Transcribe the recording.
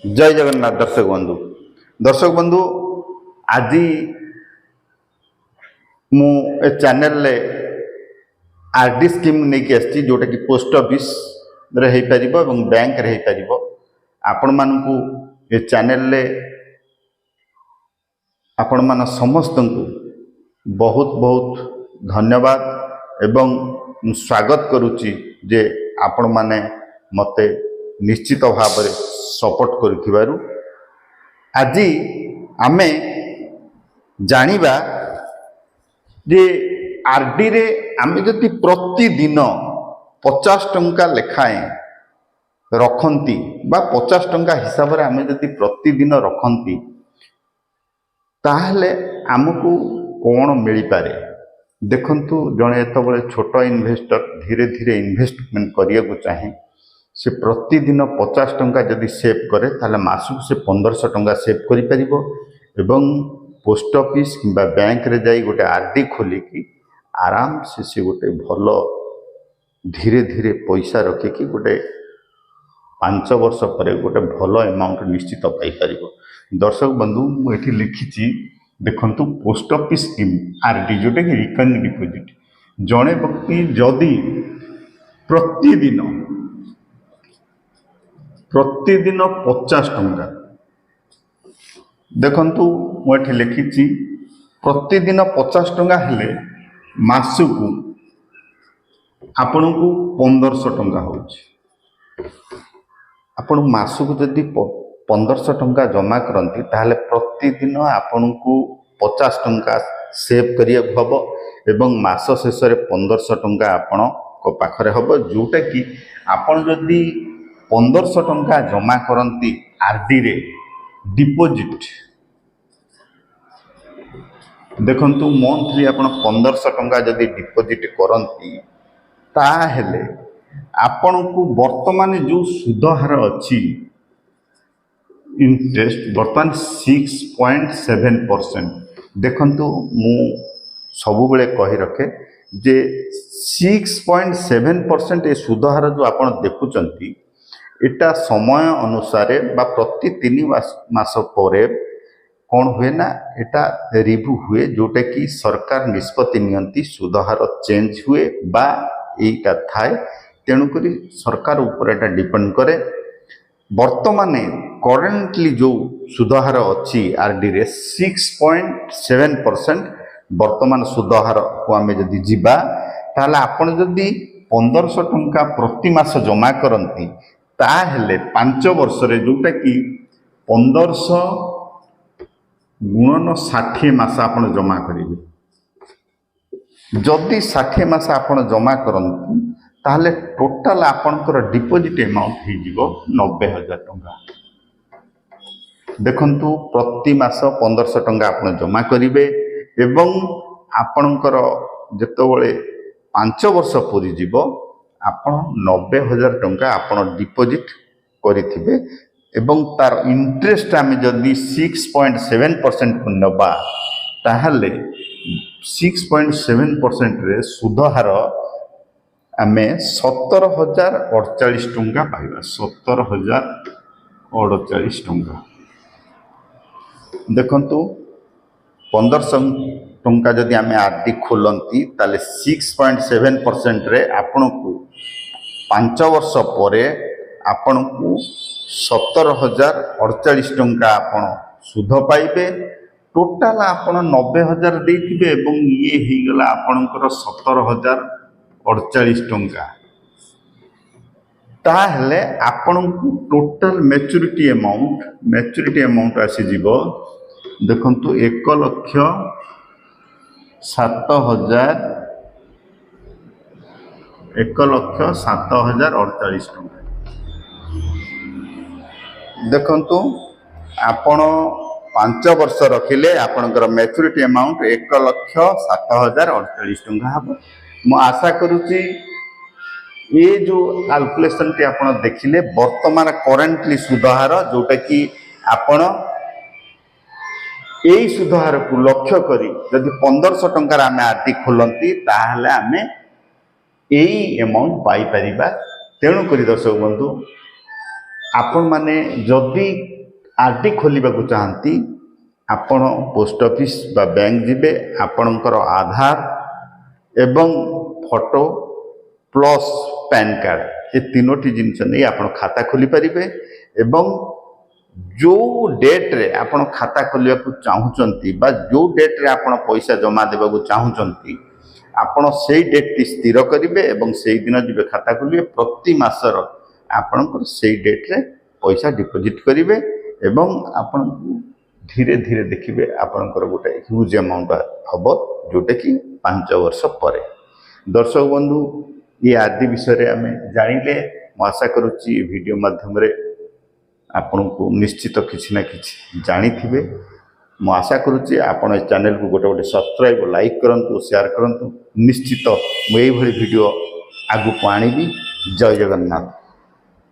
जय जगन्नाथ। दर्शक बंधु आज मु चैनल आरडी स्कीम नहीं आसी जोटा कि पोस्ट ऑफिस रे हो पार और बैंक रे हो पार। आपण मानू ए चैनल आपण मान समस्त को बहुत बहुत धन्यवाद एवं स्वागत करुच्ची जे आपण माने मते निश्चित भाव में सपोर्ट करू। आज आमे जानिबा जे आरडी रे आमे जति प्रतिदिन 50 टंका लेखाएं रखती बा 50 टंका हिसाब रे आमे जति प्रतिदिन रखती ताहले आमको कौन मिल पारे। देखंतु जड़े एत बड़े छोट इन्वेस्टर धीरे धीरे इन्वेस्टमेंट करिया को चाहे से प्रतिदिन 50 टंका जदि सेव करे ताले मासक से 1500 टंका सेव करि परिबो एवं पोस्ट ऑफिस किंबा बैंक रे जाई गोटे आरडी खोलिकी आराम से गोटे भल धीरे धीरे पैसा रखिकी गोटे 5 वर्ष पर गोटे भल अमाउंट निश्चित पाई परिबो। दर्शक बंधु मुझे लिखी देखंतु पोस्ट ऑफिस स्कीम आरडी जोटा कि रिकरिंग डिपोजिट जड़े व्यक्ति जदि प्रतिदिन 50 टंका देखंतु मुझे लिखी प्रतिदिन 50 टंका हेले मासक आपण को 1500 टंका हो आपण मासक जदि 1500 टंका जमा करती ताहले प्रतिदिन आपण को 50 टंका सेव करिया हबो एवं मास शेष रे 1500 टंका आपण को पाखरे हबो जोटा कि आपण जदि 1500 टंका जमा करती आरडी रे डिपोजिट देखंतु मंथली आपण 1500 टंका जदि डिपोजिट करती ताहले आपण को वर्तमान जो सुध हार अछि इंटरेस्ट बर्तमान 6.7%। देखंतु मु सबु बेले कहि रखे जे 6.7% ए सुधहार जो आपण देखुचंती एटा समय अनुसार बा प्रति 3 मास परे कौन हुए ना एटा रिव्यू हुए जोटा कि सरकार निष्पत्ति नियंती सुधहार चेंज हुए बा एटा थाए तेणुक सरकार ऊपर एटा डिपेंड करे। वर्तमान करेंटली जो सुधहार अच्छी आरडी रे 6.7% वर्तमान सुधहार को आमे जदि जीवा ताहले आपण जदि 1500 टंका प्रति मास जमा करती ताहले 5 वर्ष रे जोटा कि 1500 गुणन 60 मास आपण जमा करिवे। जदि 60 मास आपण जमा करती ताहले टोटाल आपणकर डिपोजिट अमाउंट हो 90,000 टंका। देखंतु प्रति मास 1500 टंका आपण जमा करिवे एवं आपणकर जेतबळे 5 वर्ष पूरी जीवो आपण 90,000 टंका आपण डिपोजिट करिथिबे एवं तार इंटरेस्ट आमे जदि 6.7% को नबा ताहले 6.7% रे सुधहार आमे 17,048 टंका पाइबा। 17,048 टंका देखंतु 1500 टंका जदि आमे आरडी खोलंती ताले 6.7% रे आपण को 5 वर्ष परे आपण को 17,048 टंका आपण सुध पाइबे। टोटाल आपण 90,000 देथिबे एवं ये ही गला आपणकर 17,048 टंका ताहले आपण को टोटाल मैच्योरिटी अमाउंट आसी जीवो देखंतु 1,07,048 टंका। देखंतु आपण 5 वर्ष रखिले आपणकर मैच्योरिटी अमाउंट 1,07,048 टंका हबो। मु आशा करूची ये जो कैलकुलेशन टी आपण देखिले वर्तमान करेंटली सुधहार जोटा कि आपण यही सुधहार को लक्ष्य करी यदि 1500 टंकार आमे आरडी खोलंती ताहले आमे यही अमाउंट पाई परिबा। तेणु करी दर्शक बंधु आपण माने जदि आरडी खोलिबा को चाहती आपण पोस्ट ऑफिस बा बैंक जिबे आपणकर आधार एवं फोटो प्लस पैन कार्ड ये तीनोटी जिनस नहीं आप खाता खोली पारिबे एवं जो डेट रे आपण खाता खोलिया को चाहूचंती बा जो डेट रे आपण पैसा जमा देबा को चाहूचंती आपण सेई डेट टी स्थिर करिवे एवं सेई दिन जिबे खाता खोलिवे प्रति मासर आपणकर सेई डेट रे पैसा डिपॉजिट करिवे एवं आपण धीरे धीरे देखिए आपणकर गोटे ह्यूज अमाउंट हम जोटा कि 5 वर्ष पर। दर्शक बंधु ये आदि विषय आम जानिले मु आशा करुच्ची वीडियो माध्यम आपण को निश्चित किसी ना कि जानी थे। मु आशा करुच्ची आपण चैनल को गोटे गोटे सब्सक्राइब लाइक करंतु शेयर करंतु निश्चित मुझे वीडियो आगु को आनिबी। जय जगन्नाथ।